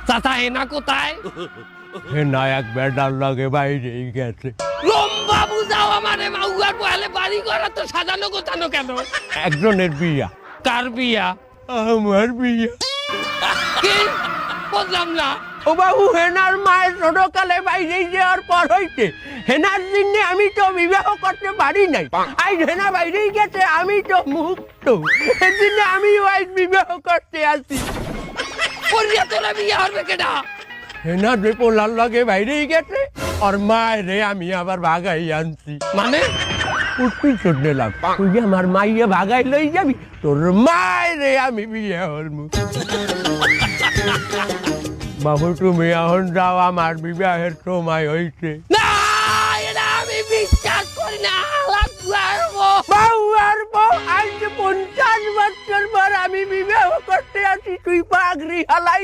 চাচা হেনা কোথায়? হেনা এক বেটার লাগে বাইরেই গেছে। লম্বা বুঝাও আমারে, মাউয়ার বহালে বাড়ি ঘর তো সাজানো গোছানো কেন? একজনের বিয়া। কার বিয়া? আমার বিয়া। কি বুঝলাম না। ও বাবু, হেনার মায়ের ছোটকালে বাইরে যাওয়ার পর হইতে হেনার জন্য আমি তো বিবাহ করতে পারি নাই। আজ হেনা বাইরেই গেছে, আমি তো মুক্ত। এর জন্য আমি আজ বিবাহ করতে আসি। পরিয়া তোরা বিয়া হবে কেডা? হেনা যে পোলার লগে বাইরেই গেছে, আর মায়ের আমি আবার ভাগাই আনছি। মানে উঠবি চোট নিলাম, তুই যে আমার মাইয়ে ভাগাই লই যাবি, তোর মায়ের আমি বিয়ে হলমু। বাবু তুমি এখন যাও, আমার বিবাহের সময় হয়েছে। না, এটা আমি বিশ্বাস করি না। বাবু আর বউ, আজ 50 বছর পর আমি বিবাহ করতে আসি, তুই পাগড়ি হালাই